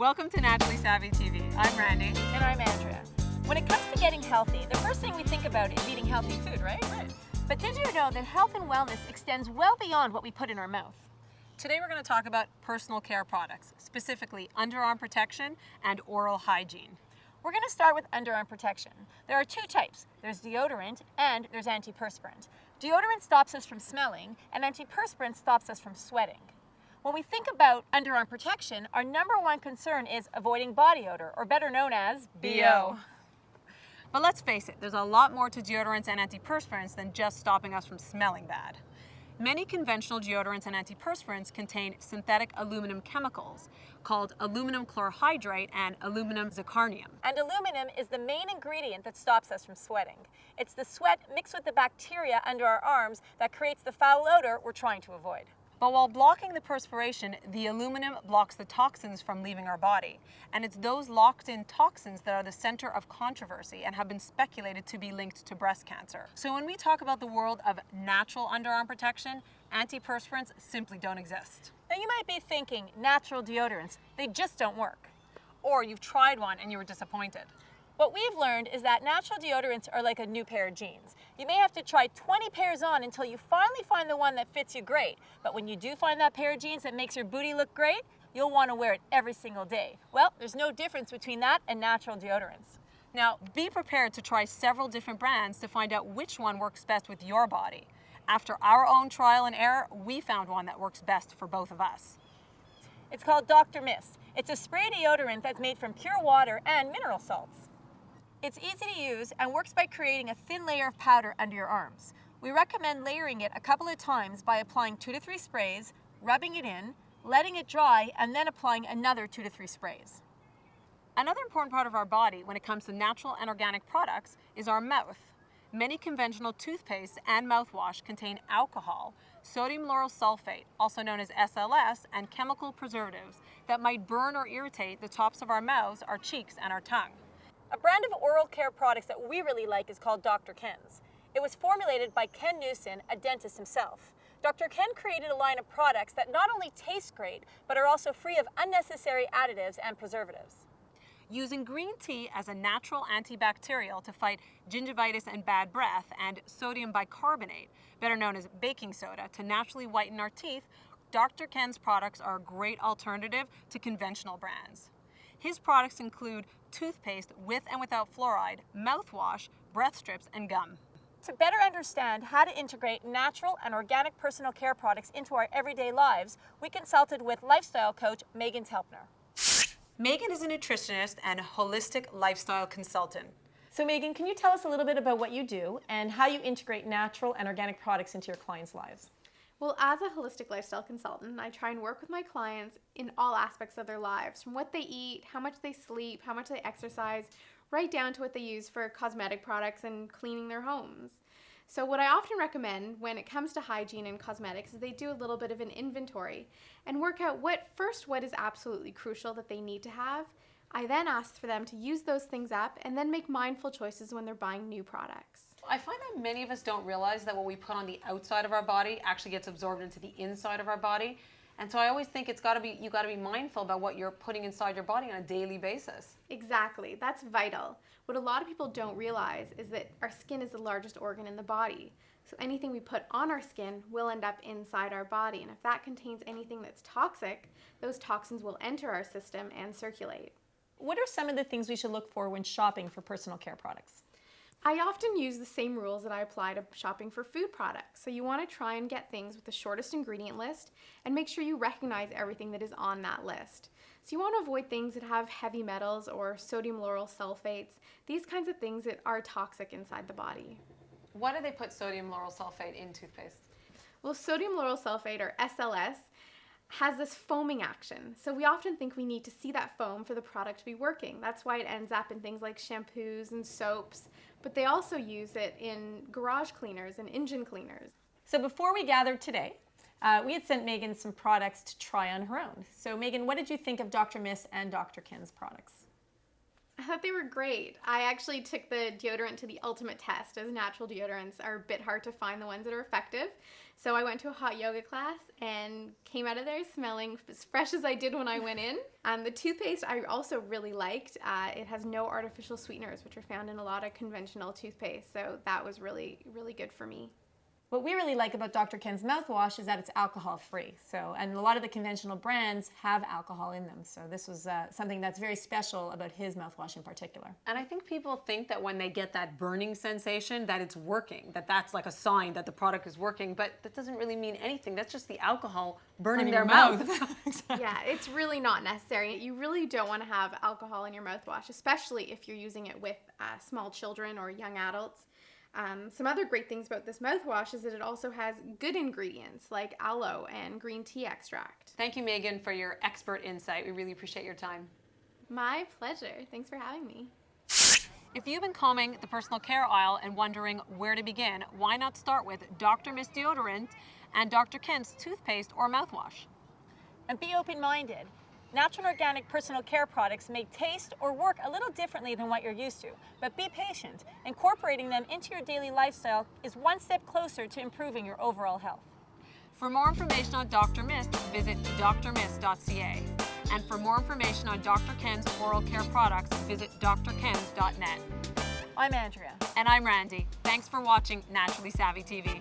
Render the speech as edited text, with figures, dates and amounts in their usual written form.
Welcome to Naturally Savvy TV. I'm Randy. And I'm Andrea. When it comes to getting healthy, the first thing we think about is eating healthy food, right? Right. But did you know that health and wellness extends well beyond what we put in our mouth? Today we're going to talk about personal care products, specifically underarm protection and oral hygiene. We're going to start with underarm protection. There are two types. There's deodorant and there's antiperspirant. Deodorant stops us from smelling and antiperspirant stops us from sweating. When we think about underarm protection, our number one concern is avoiding body odor, or better known as BO. But let's face it, there's a lot more to deodorants and antiperspirants than just stopping us from smelling bad. Many conventional deodorants and antiperspirants contain synthetic aluminum chemicals called aluminum chlorohydrate and aluminum zirconium. And aluminum is the main ingredient that stops us from sweating. It's the sweat mixed with the bacteria under our arms that creates the foul odor we're trying to avoid. But while blocking the perspiration, the aluminum blocks the toxins from leaving our body. And it's those locked-in toxins that are the center of controversy and have been speculated to be linked to breast cancer. So when we talk about the world of natural underarm protection, antiperspirants simply don't exist. Now you might be thinking, natural deodorants, they just don't work. Or you've tried one and you were disappointed. What we've learned is that natural deodorants are like a new pair of jeans. You may have to try 20 pairs on until you finally find the one that fits you great. But when you do find that pair of jeans that makes your booty look great, you'll want to wear it every single day. Well, there's no difference between that and natural deodorants. Now, be prepared to try several different brands to find out which one works best with your body. After our own trial and error, we found one that works best for both of us. It's called Dr. Mist. It's a spray deodorant that's made from pure water and mineral salts. It's easy to use and works by creating a thin layer of powder under your arms. We recommend layering it a couple of times by applying 2 to 3 sprays, rubbing it in, letting it dry, and then applying another 2 to 3 sprays. Another important part of our body when it comes to natural and organic products is our mouth. Many conventional toothpaste and mouthwash contain alcohol, sodium lauryl sulfate, also known as SLS, and chemical preservatives that might burn or irritate the tops of our mouths, our cheeks, and our tongue. A brand of oral care products that we really like is called Dr. Ken's. It was formulated by Ken Newson, a dentist himself. Dr. Ken created a line of products that not only taste great, but are also free of unnecessary additives and preservatives. Using green tea as a natural antibacterial to fight gingivitis and bad breath, and sodium bicarbonate, better known as baking soda, to naturally whiten our teeth, Dr. Ken's products are a great alternative to conventional brands. His products include toothpaste with and without fluoride, mouthwash, breath strips, and gum. To better understand how to integrate natural and organic personal care products into our everyday lives, we consulted with lifestyle coach Meghan Telpner. Meghan is a nutritionist and holistic lifestyle consultant. So Meghan, can you tell us a little bit about what you do and how you integrate natural and organic products into your clients' lives? Well, as a holistic lifestyle consultant, I try and work with my clients in all aspects of their lives, from what they eat, how much they sleep, how much they exercise, right down to what they use for cosmetic products and cleaning their homes. So what I often recommend when it comes to hygiene and cosmetics is they do a little bit of an inventory and work out what is absolutely crucial that they need to have. I then ask for them to use those things up and then make mindful choices when they're buying new products. I find that many of us don't realize that what we put on the outside of our body actually gets absorbed into the inside of our body. And so I always think you got to be mindful about what you're putting inside your body on a daily basis. Exactly. That's vital. What a lot of people don't realize is that our skin is the largest organ in the body. So anything we put on our skin will end up inside our body. And if that contains anything that's toxic, those toxins will enter our system and circulate. What are some of the things we should look for when shopping for personal care products? I often use the same rules that I apply to shopping for food products. So you want to try and get things with the shortest ingredient list and make sure you recognize everything that is on that list. So you want to avoid things that have heavy metals or sodium lauryl sulfates, these kinds of things that are toxic inside the body. Why do they put sodium lauryl sulfate in toothpaste? Well, sodium lauryl sulfate, or SLS, has this foaming action. So we often think we need to see that foam for the product to be working. That's why it ends up in things like shampoos and soaps, but they also use it in garage cleaners and engine cleaners. So before we gathered today, we had sent Meghan some products to try on her own. So Meghan, what did you think of Dr. Mist and Dr. Ken's products? I thought they were great. I actually took the deodorant to the ultimate test, as natural deodorants are a bit hard to find the ones that are effective. So I went to a hot yoga class and came out of there smelling as fresh as I did when I went in. The toothpaste I also really liked. It has no artificial sweeteners, which are found in a lot of conventional toothpaste. So that was really, really good for me. What we really like about Dr. Ken's mouthwash is that it's alcohol-free. And a lot of the conventional brands have alcohol in them. So this was something that's very special about his mouthwash in particular. And I think people think that when they get that burning sensation, that it's working, that that's like a sign that the product is working, but that doesn't really mean anything. That's just the alcohol burning their mouth. Yeah, it's really not necessary. You really don't want to have alcohol in your mouthwash, especially if you're using it with small children or young adults. Some other great things about this mouthwash is that it also has good ingredients like aloe and green tea extract. Thank you, Megan, for your expert insight. We really appreciate your time. My pleasure. Thanks for having me. If you've been combing the personal care aisle and wondering where to begin, why not start with Dr. Mist deodorant and Dr. Ken's toothpaste or mouthwash? And be open-minded. Natural and organic personal care products may taste or work a little differently than what you're used to, but be patient. Incorporating them into your daily lifestyle is one step closer to improving your overall health. For more information on Dr. Mist, visit drmist.ca. And for more information on Dr. Ken's oral care products, visit drkens.net. I'm Andrea. And I'm Randy. Thanks for watching Naturally Savvy TV.